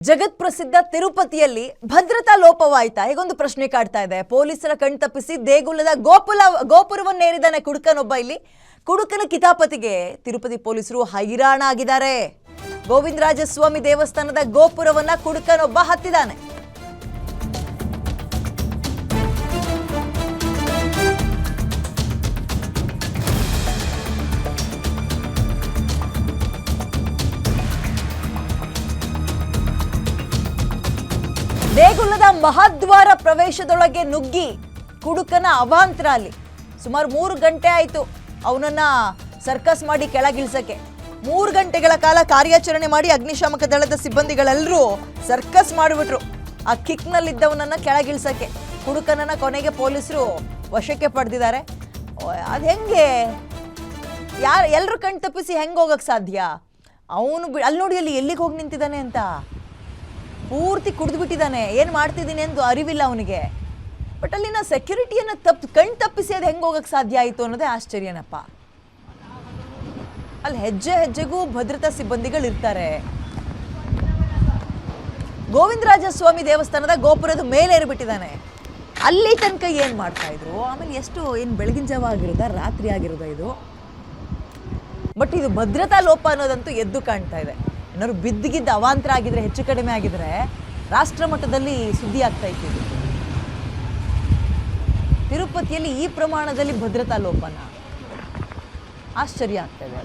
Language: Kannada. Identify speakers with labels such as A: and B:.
A: ಜಗತ್ ಪ್ರಸಿದ್ಧ ತಿರುಪತಿಯಲ್ಲಿ ಭದ್ರತಾ ಲೋಪವಾಯಿತಾ ಹೀಗೊಂದು ಪ್ರಶ್ನೆ ಕಾಡ್ತಾ ಇದೆ. ಪೊಲೀಸರ ಕಣ್ತಪ್ಪಿಸಿ ದೇಗುಲದ ಗೋಪುರವನ್ನೇರಿದಾನೆ ಕುಡುಕನೊಬ್ಬ. ಇಲ್ಲಿ ಕುಡುಕನ ಕಿತಾಪತಿಗೆ ತಿರುಪತಿ ಪೊಲೀಸರು ಹೈರಾಣ ಆಗಿದ್ದಾರೆ. ಗೋವಿಂದರಾಜಸ್ವಾಮಿ ದೇವಸ್ಥಾನದ ಗೋಪುರವನ್ನ ಕುಡುಕನೊಬ್ಬ ಹತ್ತಿದಾನೆ. ದೇಗುಲದ ಮಹಾದ್ವಾರ ಪ್ರವೇಶದೊಳಗೆ ನುಗ್ಗಿ ಕುಡುಕನ ಅವಾಂತರ. ಅಲ್ಲಿ ಸುಮಾರು 3 ಗಂಟೆ ಆಯಿತು ಅವನನ್ನ ಸರ್ಕಸ್ ಮಾಡಿ ಕೆಳಗಿಳಿಸಕ್ಕೆ. 3 ಗಂಟೆಗಳ ಕಾಲ ಕಾರ್ಯಾಚರಣೆ ಮಾಡಿ ಅಗ್ನಿಶಾಮಕ ದಳದ ಸಿಬ್ಬಂದಿಗಳೆಲ್ಲರೂ ಸರ್ಕಸ್ ಮಾಡಿಬಿಟ್ರು ಆ ಕಿಕ್ನಲ್ಲಿದ್ದವನನ್ನ ಕೆಳಗಿಳಿಸಕ್ಕೆ. ಕುಡುಕನನ್ನ ಕೊನೆಗೆ ಪೊಲೀಸರು ವಶಕ್ಕೆ ಪಡೆದಿದ್ದಾರೆ. ಅದು ಹೆಂಗೆ ಎಲ್ಲರೂ ಕಣ್ ತಪ್ಪಿಸಿ ಹೆಂಗೆ ಹೋಗಕ್ಕೆ ಸಾಧ್ಯ? ಅವನು ಅಲ್ಲಿ ನೋಡಿ ಅಲ್ಲಿ ಎಲ್ಲಿಗೆ ಹೋಗಿ ನಿಂತಿದ್ದಾನೆ ಅಂತ ಪೂರ್ತಿ ಕುಡಿದು ಬಿಟ್ಟಿದ್ದಾನೆ. ಏನು ಮಾಡ್ತಿದ್ದೀನಿ ಎಂದು ಅರಿವಿಲ್ಲ ಅವನಿಗೆ. ಬಟ್ ಅಲ್ಲಿನ ಸೆಕ್ಯೂರಿಟಿಯನ್ನು ಕಣ್ ತಪ್ಪಿಸಿ ಅದು ಹೆಂಗೆ ಹೋಗಕ್ಕೆ ಸಾಧ್ಯ ಆಯಿತು ಅನ್ನೋದೇ ಆಶ್ಚರ್ಯನಪ್ಪ. ಅಲ್ಲಿ ಹೆಜ್ಜೆ ಹೆಜ್ಜೆಗೂ ಭದ್ರತಾ ಸಿಬ್ಬಂದಿಗಳು ಇರ್ತಾರೆ. ಗೋವಿಂದರಾಜಸ್ವಾಮಿ ದೇವಸ್ಥಾನದ ಗೋಪುರದ ಮೇಲೆ ಏರಿಬಿಟ್ಟಿದ್ದಾನೆ. ಅಲ್ಲಿ ತನಕ ಏನು ಮಾಡ್ತಾ ಇದ್ರು? ಆಮೇಲೆ ಏನು ಬೆಳಗಿನ ಜಾವ ಆಗಿರೋದ ರಾತ್ರಿ ಆಗಿರೋದ ಇದು? ಬಟ್ ಇದು ಭದ್ರತಾ ಲೋಪ ಅನ್ನೋದಂತೂ ಎದ್ದು ಕಾಣ್ತಾ ಇದೆ. ಏನಾದ್ರು ಬಿದ್ದಿಗಿದ್ದ ಅವಾಂತರ ಆಗಿದ್ರೆ, ಹೆಚ್ಚು ಕಡಿಮೆ ಆಗಿದ್ರೆ ರಾಷ್ಟ್ರ ಮಟ್ಟದಲ್ಲಿ ಸುದ್ದಿ ಆಗ್ತಾ ಇತ್ತು. ತಿರುಪತಿಯಲ್ಲಿ ಈ ಪ್ರಮಾಣದಲ್ಲಿ ಭದ್ರತಾ ಲೋಪನ ಆಶ್ಚರ್ಯ ಆಗ್ತಾ ಇದೆ.